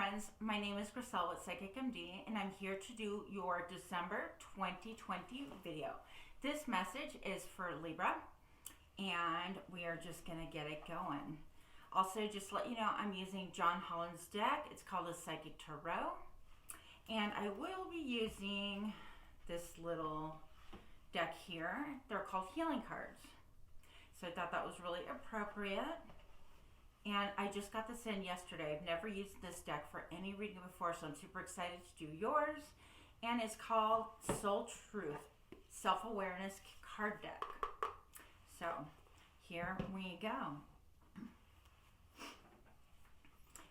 friends, my name is Griselle with Psychic MD, and I'm here to do your December 2020 video. This message is for Libra, and we are just going to get it going. Also, just to let you know, I'm using John Holland's deck. It's called the Psychic Tarot, and I will be using this little deck here. They're called healing cards, so I thought that was really appropriate. And I just got this in yesterday. I've never used this deck for any reading before, so I'm super excited to do yours. And it's called Soul Truth Self-Awareness Card Deck. So here we go.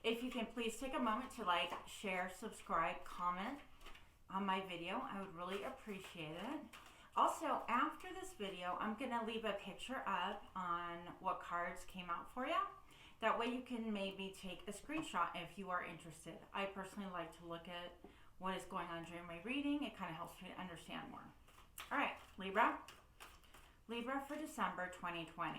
If you can please take a moment to like, share, subscribe, comment on my video, I would really appreciate it. Also, after this video, I'm going to leave a picture up on what cards came out for you. That way you can maybe take a screenshot if you are interested. I personally like to look at what is going on during my reading. It kind of helps me to understand more. All right, Libra. Libra for December 2020.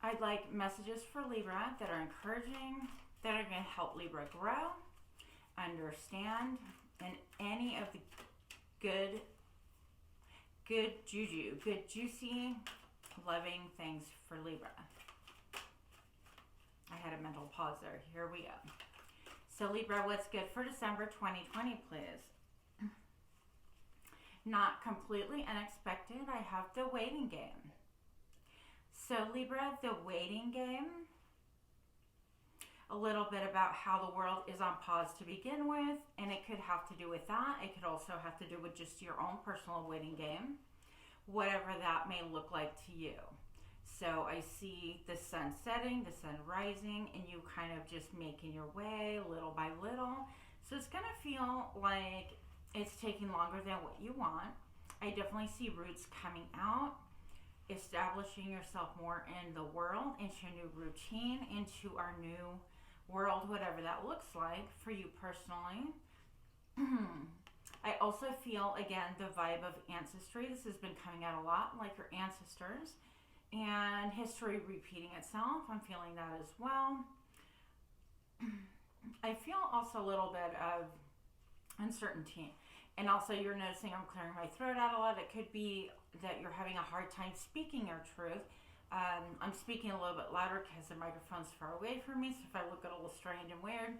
I'd like messages for Libra that are encouraging, that are going to help Libra grow, understand, and any of the good juju, good juicy, loving things for Libra. I had a mental pause there. Here we go. So Libra, what's good for December 2020, please? Not completely unexpected, I have the waiting game. So Libra, the waiting game, a little bit about how the world is on pause to begin with, and it could have to do with that. It could also have to do with just your own personal waiting game, whatever that may look like to you. So I see the sun setting, the sun rising, and you kind of just making your way little by little. So it's going to feel like it's taking longer than what you want. I definitely see roots coming out, establishing yourself more in the world, into a new routine, into our new world, whatever that looks like for you personally. I also feel, again, the vibe of ancestry. This has been coming out a lot, like your ancestors. And history repeating itself. I'm feeling that as well. I feel also a little bit of uncertainty. And also you're noticing I'm clearing my throat out a lot. It could be that you're having a hard time speaking your truth. I'm speaking a little bit louder because the microphone's far away from me. So if I look a little strange and weird,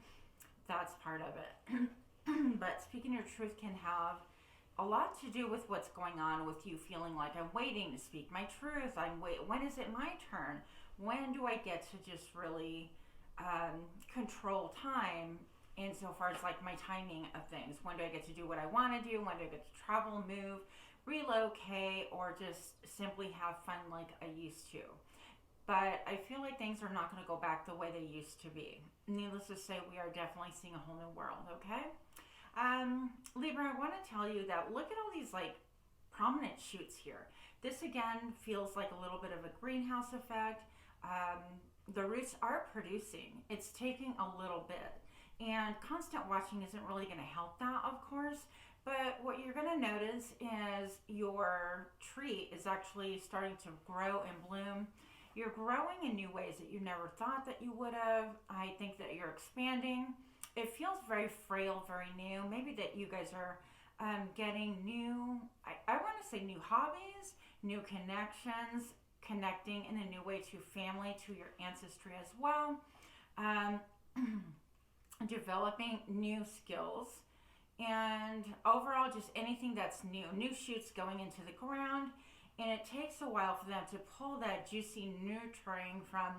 that's part of it. But speaking your truth can have a lot to do with what's going on with you feeling like I'm waiting to speak my truth. When is it my turn? When do I get to just really control time insofar as like my timing of things? When do I get to do what I want to do? When do I get to travel, move, relocate, or just simply have fun like I used to? But I feel like things are not going to go back the way they used to be. Needless to say, we are definitely seeing a whole new world, okay? Libra, I want to tell you that look at all these like prominent shoots here. This again feels like a little bit of a greenhouse effect. The roots are producing. It's taking a little bit. And constant watching isn't really going to help that, of course. But what you're going to notice is your tree is actually starting to grow and bloom. You're growing in new ways that you never thought that you would have. I think that you're expanding. It feels very frail, very new. Maybe that you guys are getting new, I want to say new hobbies, new connections, connecting in a new way to family, to your ancestry as well. Developing new skills. And overall, just anything that's new shoots going into the ground. And it takes a while for them to pull that juicy nurturing from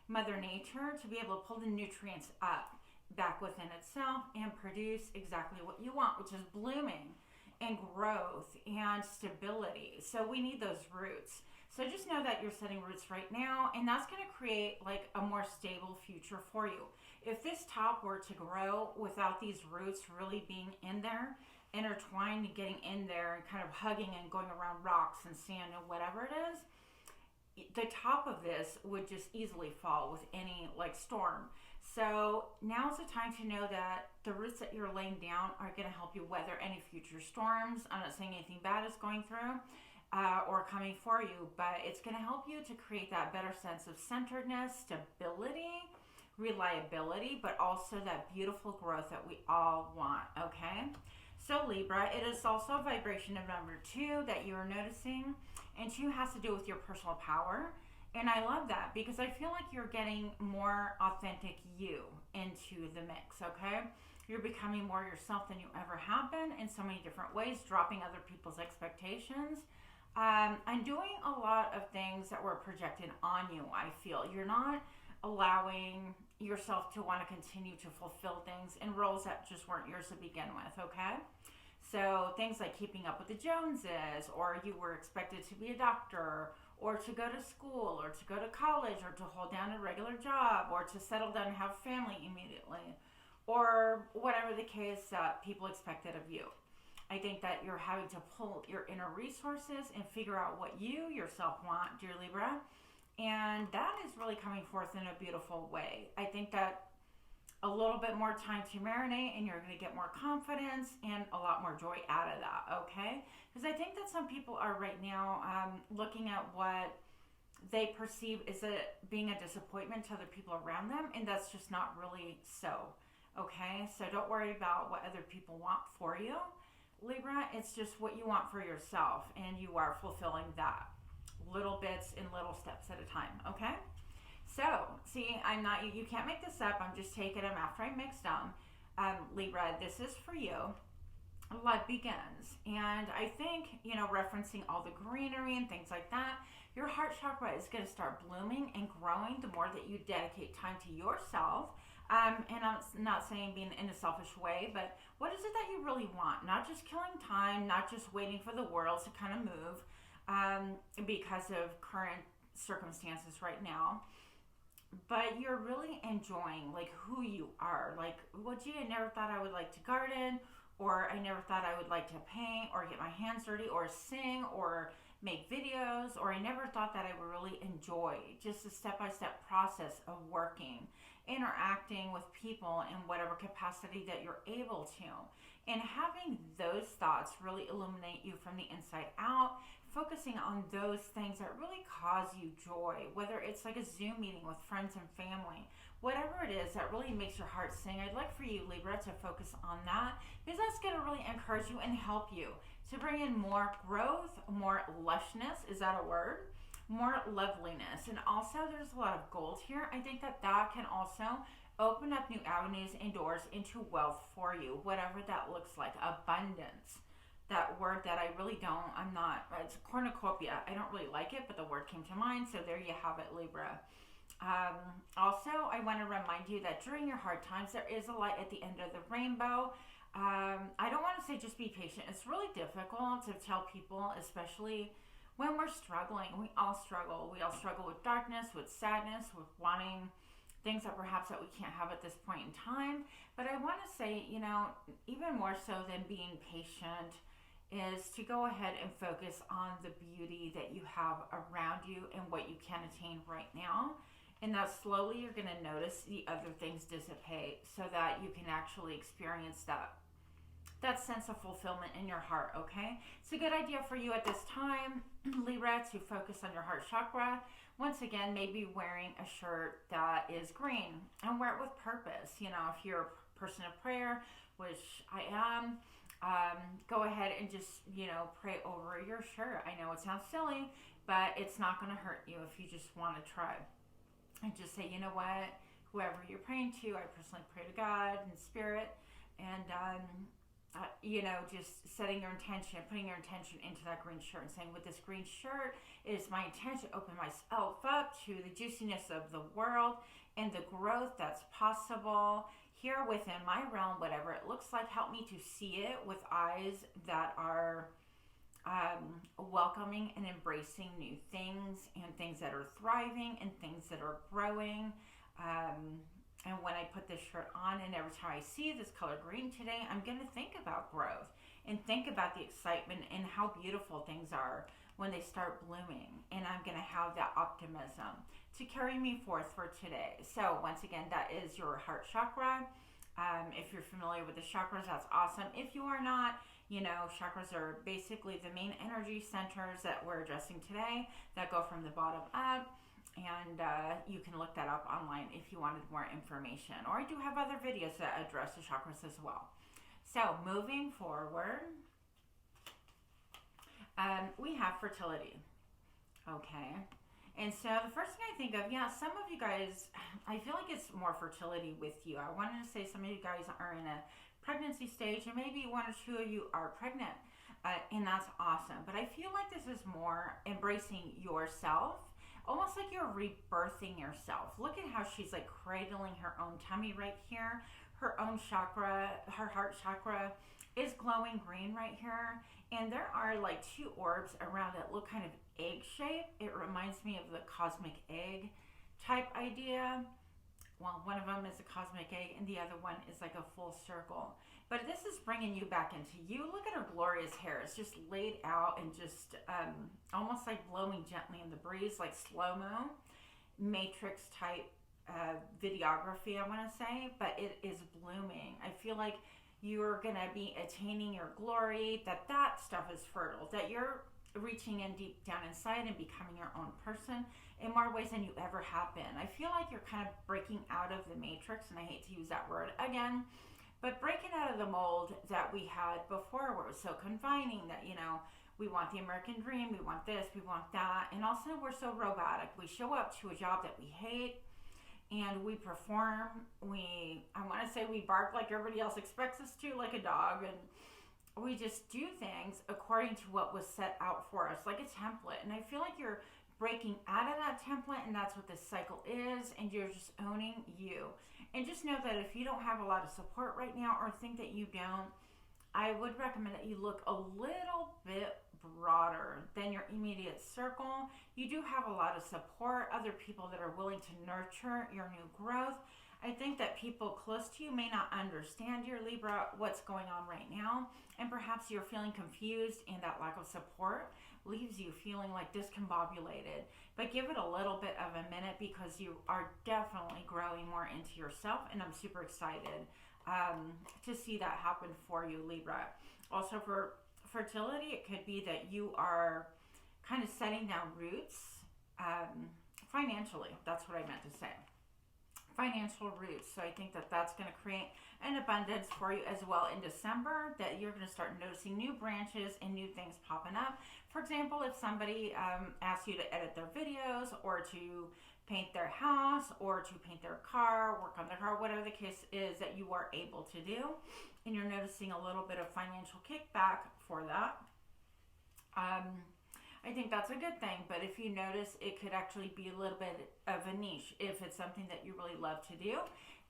Mother Nature to be able to pull the nutrients up back within itself and produce exactly what you want, which is blooming and growth and stability. So we need those roots. So just know that you're setting roots right now, and that's going to create like a more stable future for you. If this top were to grow without these roots really being in there, intertwined and getting in there and kind of hugging and going around rocks and sand and whatever it is, the top of this would just easily fall with any like storm. So now's the time to know that the roots that you're laying down are going to help you weather any future storms. I'm not saying anything bad is going through or coming for you, but it's going to help you to create that better sense of centeredness, stability, reliability, but also that beautiful growth that we all want, okay? So Libra, it is also a vibration of number 2 that you are noticing, and 2 has to do with your personal power. And I love that because I feel like you're getting more authentic you into the mix, okay? You're becoming more yourself than you ever have been in so many different ways, dropping other people's expectations. And doing a lot of things that were projected on you, I feel. You're not allowing yourself to want to continue to fulfill things in roles that just weren't yours to begin with, okay? So things like keeping up with the Joneses, or you were expected to be a doctor, or to go to school, or to go to college, or to hold down a regular job, or to settle down and have family immediately, or whatever the case that people expected of you. I think that you're having to pull your inner resources and figure out what you yourself want, dear Libra. And that is really coming forth in a beautiful way. I think that a little bit more time to marinate and you're going to get more confidence and a lot more joy out of that, okay? Because I think that some people are right now looking at what they perceive as being a disappointment to other people around them, and that's just not really so, okay? So don't worry about what other people want for you, Libra. It's just what you want for yourself, and you are fulfilling that little bits in little steps at a time, okay? So, see, you can't make this up. I'm just taking them after I mix them. Libra, this is for you. Life begins. And I think, referencing all the greenery and things like that, your heart chakra is going to start blooming and growing the more that you dedicate time to yourself. And I'm not saying being in a selfish way, but what is it that you really want? Not just killing time, not just waiting for the world to kind of move because of current circumstances right now. But you're really enjoying like who you are. Like, well, gee, I never thought I would like to garden, or I never thought I would like to paint or get my hands dirty or sing or make videos, or I never thought that I would really enjoy just a step-by-step process of working, interacting with people in whatever capacity that you're able to. And having those thoughts really illuminate you from the inside out, focusing on those things that really cause you joy, whether it's like a Zoom meeting with friends and family, whatever it is that really makes your heart sing. I'd like for you, Libra, to focus on that, because that's going to really encourage you and help you to bring in more growth, more lushness. Is that a word? More loveliness. And also there's a lot of gold here. I think that can also open up new avenues and doors into wealth for you, whatever that looks like. Abundance. That word that it's cornucopia. I don't really like it, but the word came to mind, so there you have it, Libra. Also, I want to remind you that during your hard times, there is a light at the end of the rainbow. I don't want to say just be patient. It's really difficult to tell people, especially when we're struggling. We all struggle. We all struggle with darkness, with sadness, with wanting things that perhaps that we can't have at this point in time. But I want to say, even more so than being patient, is to go ahead and focus on the beauty that you have around you and what you can attain right now. And that slowly you're going to notice the other things dissipate so that you can actually experience that sense of fulfillment in your heart, okay? It's a good idea for you at this time, Libra, to focus on your heart chakra. Once again, maybe wearing a shirt that is green and wear it with purpose. If you're a person of prayer, which I am, go ahead and just, pray over your shirt. I know it sounds silly, but it's not going to hurt you if you just want to try. And just say, you know what, whoever you're praying to, I personally pray to God and spirit, and, just setting your intention, putting your intention into that green shirt and saying, with this green shirt, it is my intention to open myself up to the juiciness of the world and the growth that's possible here within my realm, whatever it looks like. Help me to see it with eyes that are welcoming and embracing new things and things that are thriving and things that are growing. And when I put this shirt on, and every time I see this color green today, I'm going to think about growth and think about the excitement and how beautiful things are when they start blooming. And I'm going to have that optimism to carry me forth for today. So once again, that is your heart chakra. If you're familiar with the chakras, that's awesome. If you are not, chakras are basically the main energy centers that we're addressing today that go from the bottom up. And you can look that up online if you wanted more information. Or I do have other videos that address the chakras as well. So moving forward, we have fertility. Okay. And so the first thing I think of, yeah, some of you guys, I feel like it's more fertility with you. I wanted to say some of you guys are in a pregnancy stage, and maybe one or two of you are pregnant, and that's awesome. But I feel like this is more embracing yourself, almost like you're rebirthing yourself. Look at how she's like cradling her own tummy right here. Her own chakra, her heart chakra, is glowing green right here. And there are like two orbs around it, look kind of egg shape. It reminds me of the cosmic egg type idea. Well, one of them is a cosmic egg and the other one is like a full circle. But this is bringing you back into you. Look at her glorious hair. It's just laid out and just almost like blowing gently in the breeze, like slow-mo, matrix type videography, I want to say. But it is blooming. I feel like you're going to be attaining your glory, that stuff is fertile, that you're reaching in deep down inside and becoming your own person in more ways than you ever have been. I feel like you're kind of breaking out of the matrix, and I hate to use that word again, but breaking out of the mold that we had before, where it was so confining that, you know, we want the American dream, we want this, we want that, and also we're so robotic. We show up to a job that we hate, and we perform, I want to say we bark like everybody else expects us to, like a dog, and we just do things according to what was set out for us, like a template. And I feel like you're breaking out of that template, and that's what this cycle is, and you're just owning you. And just know that if you don't have a lot of support right now, or think that you don't, I would recommend that you look a little bit broader than your immediate circle. You do have a lot of support, other people that are willing to nurture your new growth. I think that people close to you may not understand your Libra, what's going on right now, and perhaps you're feeling confused, and that lack of support leaves you feeling like discombobulated. But give it a little bit of a minute, because you are definitely growing more into yourself, and I'm super excited to see that happen for you, Libra. Also for fertility, it could be that you are kind of setting down roots financially. That's what I meant to say. Financial roots. So I think that that's going to create an abundance for you as well in December, that you're going to start noticing new branches and new things popping up. For example, if somebody asks you to edit their videos, or to paint their house, or to paint their car, work on their car, whatever the case is that you are able to do, and you're noticing a little bit of financial kickback for that, I think that's a good thing. But if you notice, it could actually be a little bit of a niche. If it's something that you really love to do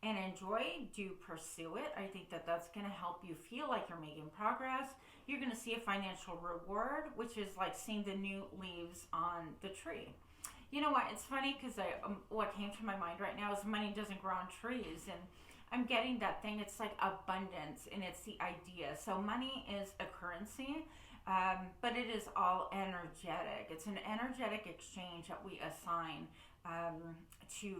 and enjoy, do pursue it. I think that that's going to help you feel like you're making progress. You're going to see a financial reward, which is like seeing the new leaves on the tree. You know what? It's funny, because what came to my mind right now is money doesn't grow on trees, and I'm getting that thing. It's like abundance, and it's the idea. So money is a currency, but it is all energetic. It's an energetic exchange that we assign to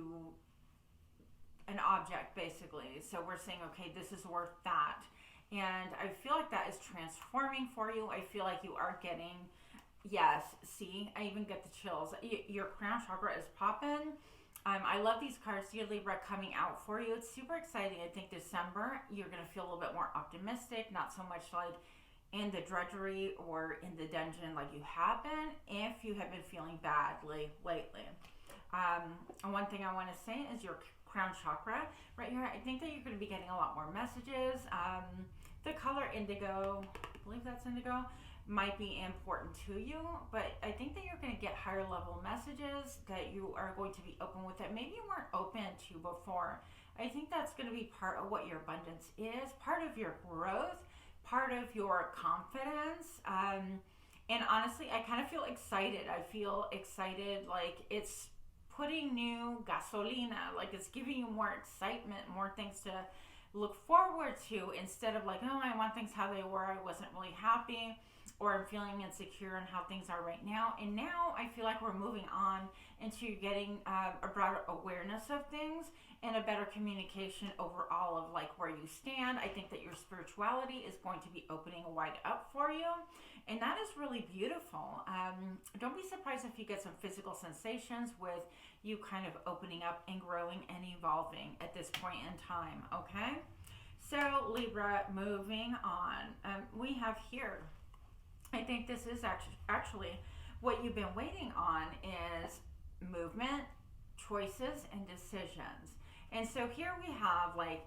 an object, basically. So we're saying, okay, this is worth that. And I feel like that is transforming for you. I feel like you are getting, yes, see, I even get the chills. Your crown chakra is popping. I love these cards, dear Libra, coming out for you. It's super exciting. I think December, you're going to feel a little bit more optimistic, not so much like in the drudgery or in the dungeon like you have been, if you have been feeling badly lately. One thing I want to say is your crown chakra right here. I think that you're going to be getting a lot more messages. The color indigo, I believe that's indigo, might be important to you, but I think that you're going to get higher level messages that you are going to be open with that maybe you weren't open to before. I think that's going to be part of what your abundance is, part of your growth, part of your confidence. And honestly, I kind of feel excited. I feel excited, like it's putting new gasolina, like it's giving you more excitement, more things to look forward to, instead of like, oh, I want things how they were, I wasn't really happy. or I'm feeling insecure in how things are right now. And now I feel like we're moving on into getting a broader awareness of things and a better communication overall of like where you stand. I think that your spirituality is going to be opening wide up for you, and that is really beautiful. Don't be surprised if you get some physical sensations with you kind of opening up and growing and evolving at this point in time, okay? So Libra, moving on, we have here, I think this is actually what you've been waiting on is movement, choices, and decisions. And so here we have like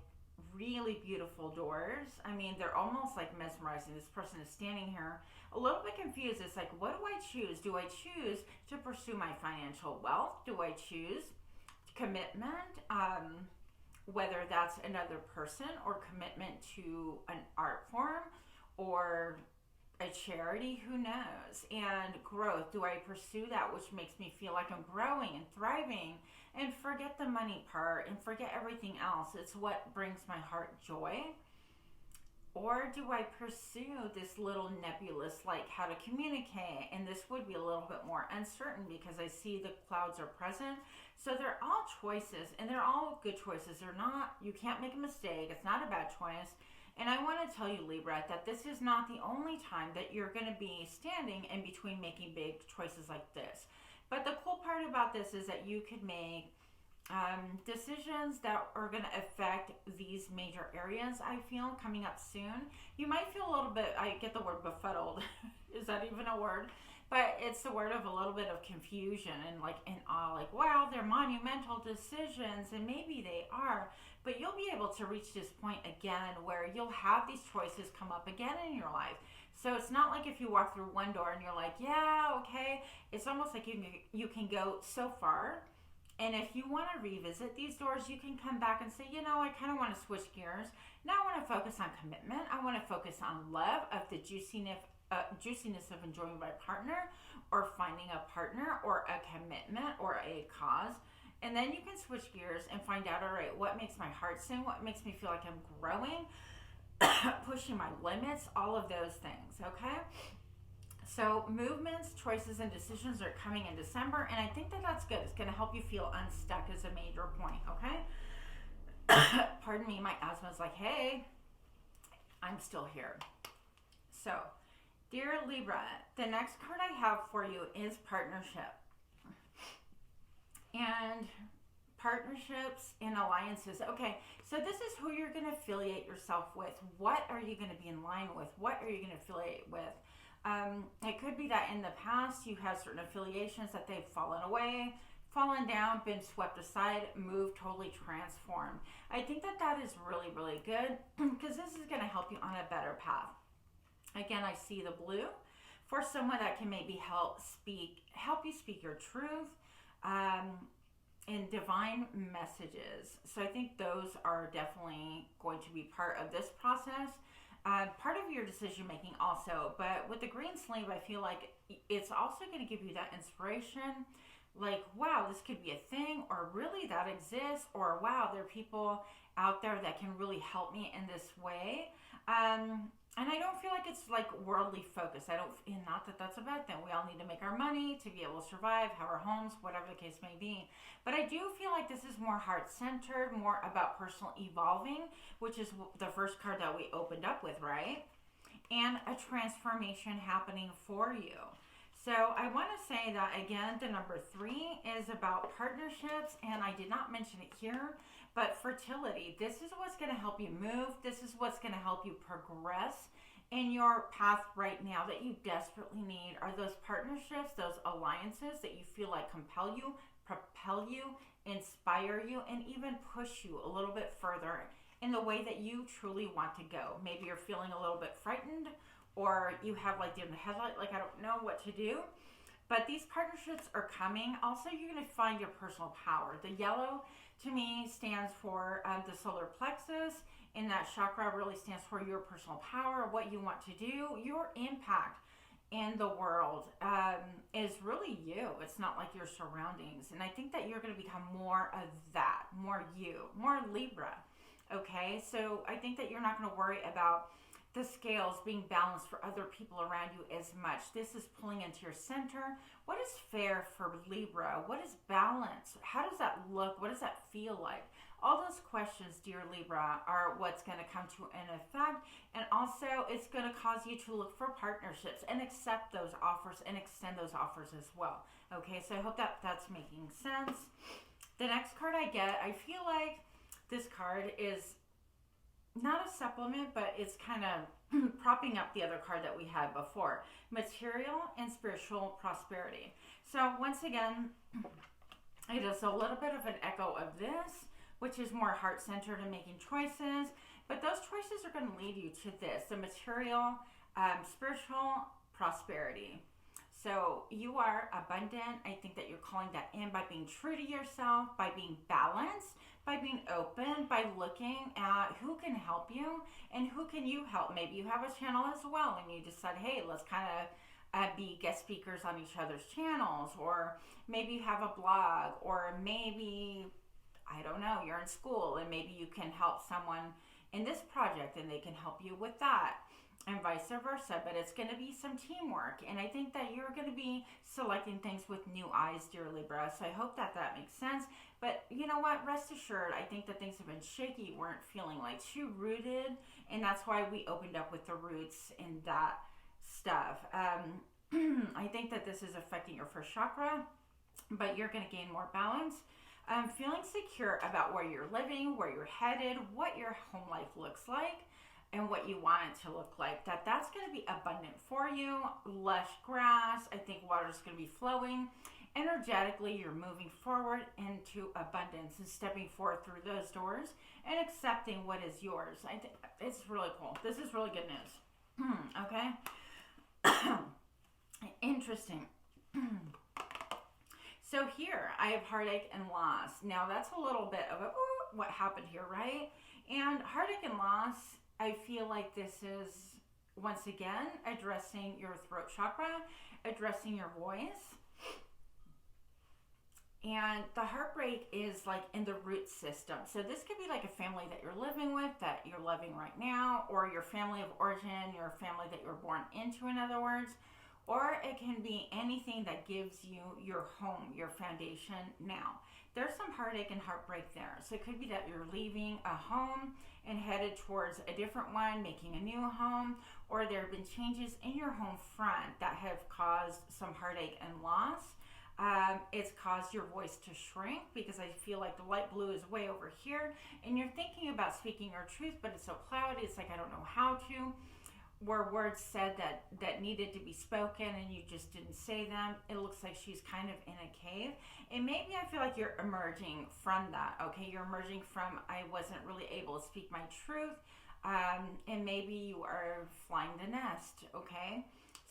really beautiful doors. I mean, they're almost like mesmerizing. This person is standing here a little bit confused. It's like, what do I choose? Do I choose to pursue my financial wealth? Do I choose commitment? Whether that's another person or commitment to an art form or a charity, who knows? And growth, do I pursue that which makes me feel like I'm growing and thriving and forget the money part and forget everything else? It's what brings my heart joy. Or do I pursue this little nebulous, like how to communicate? And this would be a little bit more uncertain because I see the clouds are present. So they're all choices, and they're all good choices. They're not, you can't make a mistake. It's not a bad choice. And I want to tell you, Libra, that this is not the only time that you're going to be standing in between making big choices like this. But the cool part about this is that you could make decisions that are going to affect these major areas, I feel, coming up soon. You might feel a little bit, I get the word befuddled. Is that even a word? But it's the word of a little bit of confusion and like in awe, like, wow, they're monumental decisions, and maybe they are. But you'll be able to reach this point again where you'll have these choices come up again in your life. So it's not like if you walk through one door and you're like, yeah, okay. It's almost like you can go so far. And if you want to revisit these doors, you can come back and say, you know, I kind of want to switch gears. Now I want to focus on commitment. I want to focus on love, of the juiciness of enjoying my partner or finding a partner or a commitment or a cause. And then you can switch gears and find out, all right, what makes my heart sing? What makes me feel like I'm growing, pushing my limits, all of those things, okay? So movements, choices, and decisions are coming in December, and I think that that's good. It's going to help you feel unstuck as a major point, okay? Pardon me, my asthma's like, hey, I'm still here. So, dear Libra, the next card I have for you is partnership. And partnerships and alliances. Okay, so this is who you're going to affiliate yourself with. What are you going to be in line with? What are you going to affiliate with? It could be that in the past you had certain affiliations that they've fallen away, fallen down, been swept aside, moved, totally transformed. I think that that is really, really good because this is going to help you on a better path. Again, I see the blue for someone that can maybe help you speak your truth, in divine messages. So I think those are definitely going to be part of this process. Part of your decision making also, but with the green sleeve, I feel like it's also going to give you that inspiration, like, wow, this could be a thing, or really that exists, or wow, there are people out there that can really help me in this way. And I don't feel like it's like worldly focused. And not that that's a bad thing. We all need to make our money to be able to survive, have our homes, whatever the case may be. But I do feel like this is more heart-centered, more about personal evolving, which is the first card that we opened up with, right? And a transformation happening for you. So I want to say that, again, the number 3 is about partnerships, and I did not mention it here, but fertility. This is what's going to help you move. This is what's going to help you progress in your path right now that you desperately need are those partnerships, those alliances that you feel like compel you, propel you, inspire you, and even push you a little bit further in the way that you truly want to go. Maybe you're feeling a little bit frightened, or you have like deer in the headlight, like I don't know what to do. But these partnerships are coming. Also, you're going to find your personal power. The yellow to me stands for the solar plexus, and that chakra really stands for your personal power, what you want to do, your impact in the world is really you. It's not like your surroundings. And I think that you're going to become more of that, more you, more Libra. Okay, so I think that you're not going to worry about the scales being balanced for other people around you as much. This is pulling into your center. What is fair for Libra? What is balance? How does that look? What does that feel like? All those questions, dear Libra, are what's going to come to an effect. And also, it's going to cause you to look for partnerships and accept those offers and extend those offers as well. Okay, so I hope that that's making sense. The next card I get, I feel like this card is not a supplement, but it's kind of propping up the other card that we had before. Material and spiritual prosperity. So once again, it is a little bit of an echo of this, which is more heart-centered and making choices. But those choices are going to lead you to this, the material, spiritual prosperity. So you are abundant. I think that you're calling that in by being true to yourself, by being balanced, by being open, by looking at who can help you and who can you help. Maybe you have a channel as well and you decide, hey, let's kind of be guest speakers on each other's channels. Or maybe you have a blog, or maybe, I don't know, you're in school and maybe you can help someone in this project and they can help you with that, and vice versa. But it's going to be some teamwork, and I think that you're going to be selecting things with new eyes, dear Libra. So I hope that that makes sense. But you know what, rest assured, I think that things have been shaky, weren't feeling like too rooted, and that's why we opened up with the roots and that stuff. I think that this is affecting your first chakra, but you're going to gain more balance. Feeling secure about where you're living, where you're headed, what your home life looks like, and what you want it to look like. That's going to be abundant for you. Lush grass. I think water is going to be flowing. Energetically, you're moving forward into abundance and stepping forward through those doors and accepting what is yours. I think it's really cool. This is really good news. Okay. Interesting. So here, I have heartache and loss. Now, that's a little bit of what happened here, right? And heartache and loss, I feel like this is, once again, addressing your throat chakra, addressing your voice. And the heartbreak is like in the root system. So this could be like a family that you're living with, that you're loving right now, or your family of origin, your family that you were born into, in other words. Or it can be anything that gives you your home, your foundation now. There's some heartache and heartbreak there. So it could be that you're leaving a home and headed towards a different one, making a new home, or there have been changes in your home front that have caused some heartache and loss. It's caused your voice to shrink because I feel like the light blue is way over here and you're thinking about speaking your truth, but it's so cloudy. It's like, I don't know how to. Were words said that needed to be spoken and you just didn't say them. It looks like she's kind of in a cave. And maybe I feel like you're emerging from that, okay? You're emerging from, I wasn't really able to speak my truth. And maybe you are flying the nest, okay?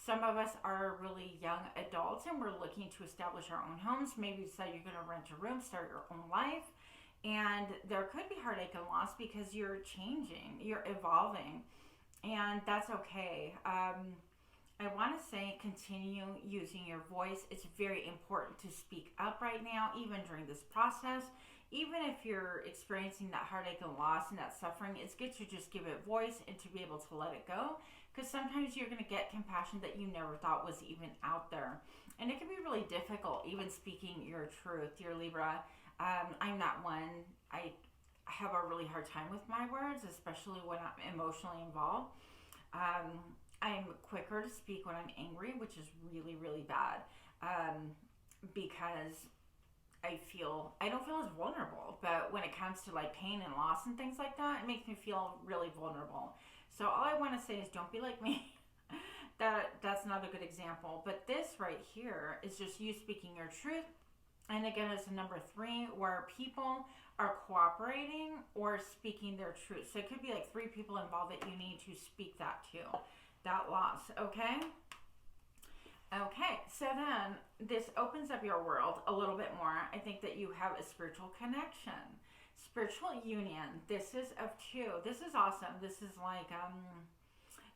Some of us are really young adults and we're looking to establish our own homes. Maybe you decide you're gonna rent a room, start your own life. And there could be heartache and loss because you're changing, you're evolving. And that's okay. I want to say continue using your voice. It's very important to speak up right now, even during this process. Even if you're experiencing that heartache and loss and that suffering, it's good to just give it voice and to be able to let it go. Because sometimes you're going to get compassion that you never thought was even out there. And it can be really difficult, even speaking your truth, dear Libra. I'm not one. I have a really hard time with my words, especially when I'm emotionally involved. I'm quicker to speak when I'm angry, which is really, really bad, because I don't feel as vulnerable. But when it comes to like pain and loss and things like that, it makes me feel really vulnerable. So all I want to say is don't be like me. That's not a good example. But this right here is just you speaking your truth. And again, it's number 3, where people are cooperating or speaking their truth. So it could be like 3 people involved that you need to speak that to, that loss, okay? Okay, so then this opens up your world a little bit more. I think that you have a spiritual connection, spiritual union. This is of 2. This is awesome. This is like,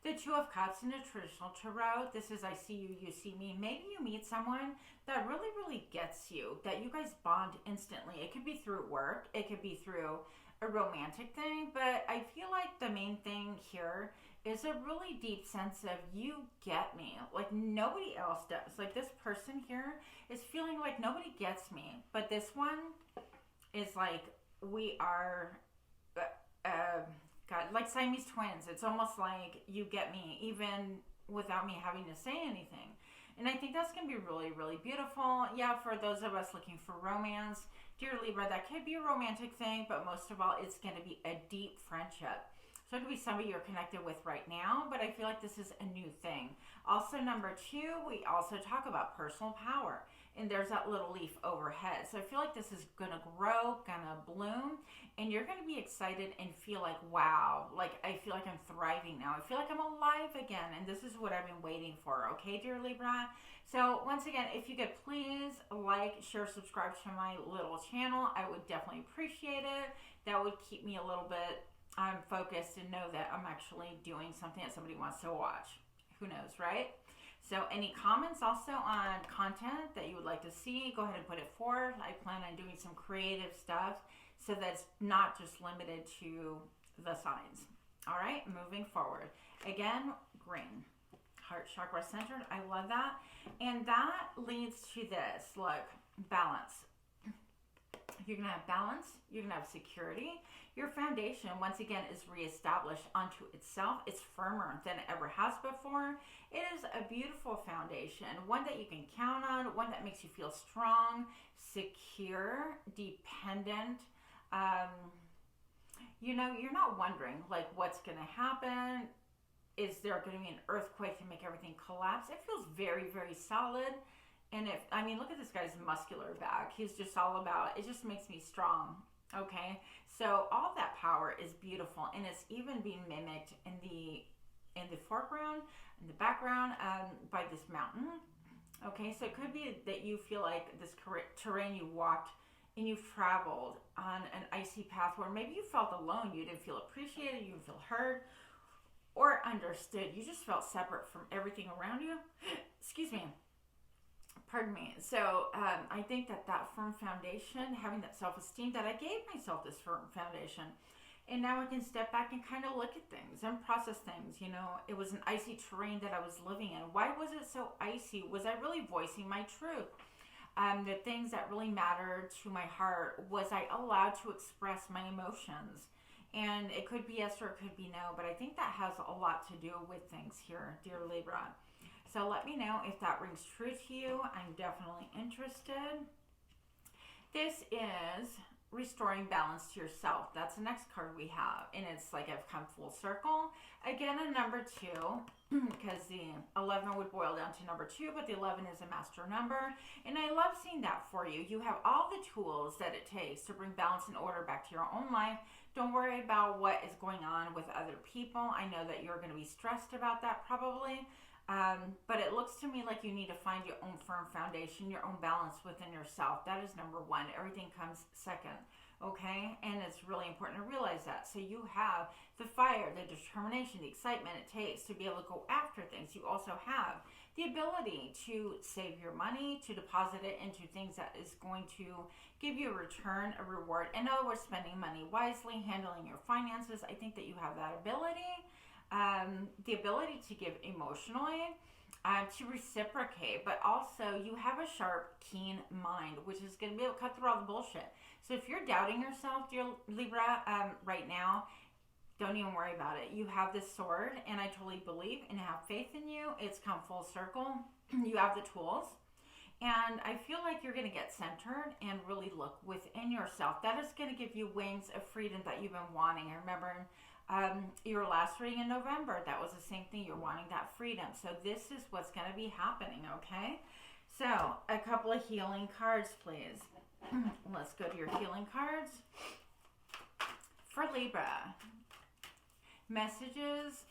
The Two of Cups in a traditional tarot, this is I see you, you see me. Maybe you meet someone that really, really gets you, that you guys bond instantly. It could be through work, it could be through a romantic thing, but I feel like the main thing here is a really deep sense of you get me, like nobody else does. Like this person here is feeling like nobody gets me, but this one is like we are God, like Siamese twins. It's almost like you get me even without me having to say anything. And I think that's going to be really, really beautiful. Yeah, for those of us looking for romance, dear Libra, that could be a romantic thing, but most of all, it's going to be a deep friendship. So it could be somebody you're connected with right now, but I feel like this is a new thing. Also, number 2, we also talk about personal power. And there's that little leaf overhead. So I feel like this is going to grow, going to bloom, and you're going to be excited and feel like, wow, like I feel like I'm thriving now. I feel like I'm alive again, and this is what I've been waiting for, okay, dear Libra? So once again, if you could please like, share, subscribe to my little channel, I would definitely appreciate it. That would keep me a little bit focused and know that I'm actually doing something that somebody wants to watch. Who knows, right? So any comments also on content that you would like to see, go ahead and put it forward. I plan on doing some creative stuff so that it's not just limited to the signs. All right, moving forward. Again, green. Heart chakra centered. I love that. And that leads to this. Look, balance. You're going to have balance. You're going to have security. Your foundation, once again, is reestablished onto itself. It's firmer than it ever has before. It is a beautiful foundation, one that you can count on, one that makes you feel strong, secure, dependent. You know, you're not wondering, like, what's going to happen. Is there going to be an earthquake to make everything collapse? It feels very, very solid. And look at this guy's muscular back. He's just all about, it just makes me strong. Okay, so all that power is beautiful, and it's even being mimicked in the foreground, in the background, by this mountain. Okay, so it could be that you feel like this terrain you walked and you've traveled on an icy path where maybe you felt alone, you didn't feel appreciated, you didn't feel heard or understood. You just felt separate from everything around you. Excuse me. Pardon me. So I think that firm foundation, having that self-esteem, that I gave myself this firm foundation, and now I can step back and kind of look at things and process things. You know, it was an icy terrain that I was living in. Why was it so icy? Was I really voicing my truth? The things that really mattered to my heart, was I allowed to express my emotions? And it could be yes or it could be no, but I think that has a lot to do with things here, dear Libra. So let me know if that rings true to you. I'm definitely interested. This is restoring balance to yourself. That's the next card we have. And it's like I've come full circle. Again, a number 2, because the 11 would boil down to number 2, but the 11 is a master number. And I love seeing that for you. You have all the tools that it takes to bring balance and order back to your own life. Don't worry about what is going on with other people. I know that you're going to be stressed about that probably. But it looks to me like you need to find your own firm foundation, your own balance within yourself. That is number 1. Everything comes second, okay? And it's really important to realize that. So you have the fire, the determination, the excitement it takes to be able to go after things. You also have the ability to save your money, to deposit it into things that is going to give you a return, a reward. In other words, spending money wisely, handling your finances. I think that you have that ability. The ability to give emotionally, to reciprocate, but also you have a sharp, keen mind, which is going to be able to cut through all the bullshit. So if you're doubting yourself, dear Libra, right now, don't even worry about it. You have this sword, and I totally believe and have faith in you. It's come full circle. You have the tools. And I feel like you're going to get centered and really look within yourself. That is going to give you wings of freedom that you've been wanting. I remember your last reading in November, that was the same thing. You're wanting that freedom. So this is what's going to be happening, okay? So a couple of healing cards, please. Let's go to your healing cards. For Libra, messages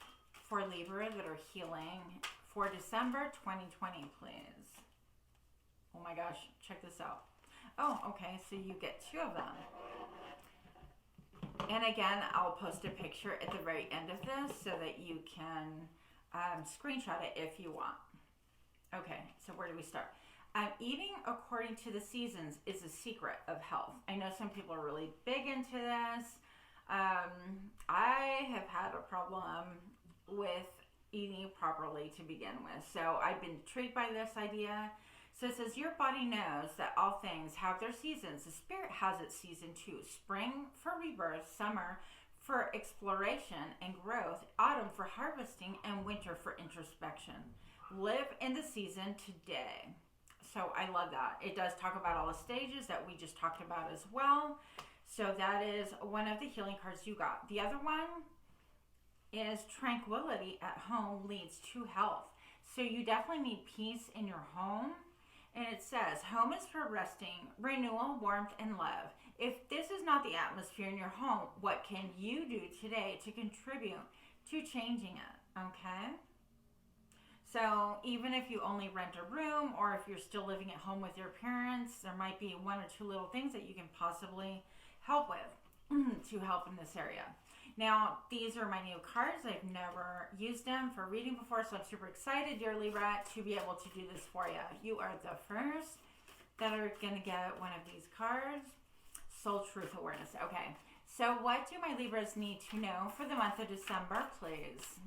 for Libra that are healing for December 2020, please. Oh my gosh, check this out. Oh, okay, so you get 2 of them. And again, I'll post a picture at the very end of this so that you can screenshot it if you want. Okay, so where do we start? Eating according to the seasons is a secret of health. I know some people are really big into this. I have had a problem with eating properly to begin with. So I've been intrigued by this idea. So it says, your body knows that all things have their seasons. The spirit has its season too. Spring for rebirth, summer for exploration and growth, autumn for harvesting, and winter for introspection. Live in the season today. So I love that. It does talk about all the stages that we just talked about as well. So that is one of the healing cards you got. The other one is tranquility at home leads to health. So you definitely need peace in your home. And it says, home is for resting, renewal, warmth, and love. If this is not the atmosphere in your home, what can you do today to contribute to changing it? Okay? So even if you only rent a room, or if you're still living at home with your parents, there might be one or two little things that you can possibly help with to help in this area. Now, these are my new cards. I've never used them for reading before, so I'm super excited, dear Libra, to be able to do this for you. You are the first that are going to get one of these cards. Soul Truth Awareness. Okay, so what do my Libras need to know for the month of December, please?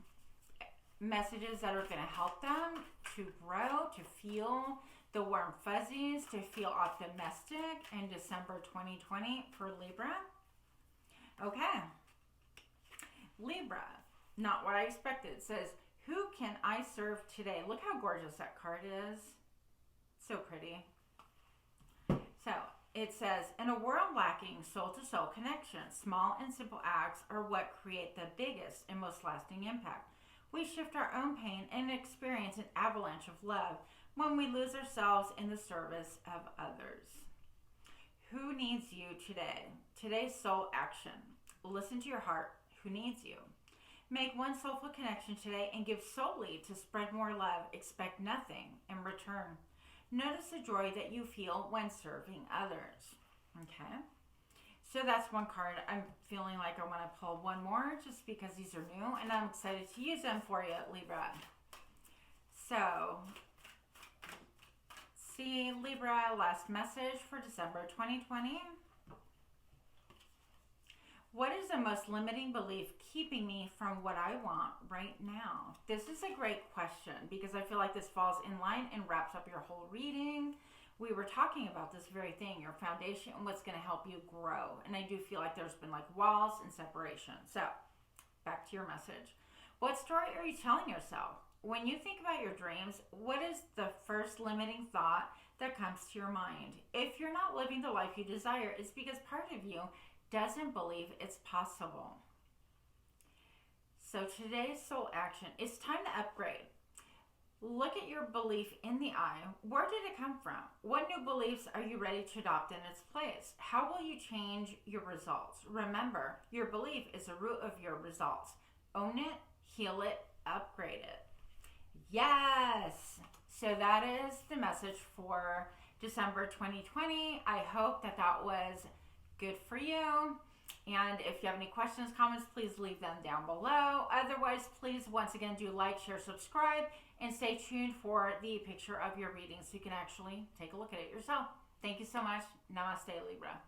Messages that are going to help them to grow, to feel the warm fuzzies, to feel optimistic in December 2020 for Libra. Okay. Libra, not what I expected. It says, who can I serve today? Look how gorgeous that card is. So pretty. So it says, in a world lacking soul-to-soul connection, small and simple acts are what create the biggest and most lasting impact. We shift our own pain and experience an avalanche of love when we lose ourselves in the service of others. Who needs you today? Today's soul action. Listen to your heart. Who needs you? Make one soulful connection today and give solely to spread more love. Expect nothing in return. Notice the joy that you feel when serving others. Okay? So that's one card. I'm feeling like I want to pull one more just because these are new, and I'm excited to use them for you, Libra. So, see, Libra, last message for December 2020. What is the most limiting belief keeping me from what I want right now? This is a great question because I feel like this falls in line and wraps up your whole reading. We were talking about this very thing, your foundation and what's going to help you grow. And I do feel like there's been like walls and separation. So, back to your message. What story are you telling yourself? When you think about your dreams, what is the first limiting thought that comes to your mind? If you're not living the life you desire, it's because part of you doesn't believe it's possible. So today's soul action, it's time to upgrade. Look at your belief in the eye. Where did it come from? What new beliefs are you ready to adopt in its place? How will you change your results? Remember, your belief is the root of your results. Own it, heal it, upgrade it. Yes! So that is the message for December 2020. I hope that was good for you. And if you have any questions, comments, please leave them down below. Otherwise, please once again do like, share, subscribe, and stay tuned for the picture of your reading so you can actually take a look at it yourself. Thank you so much. Namaste, Libra.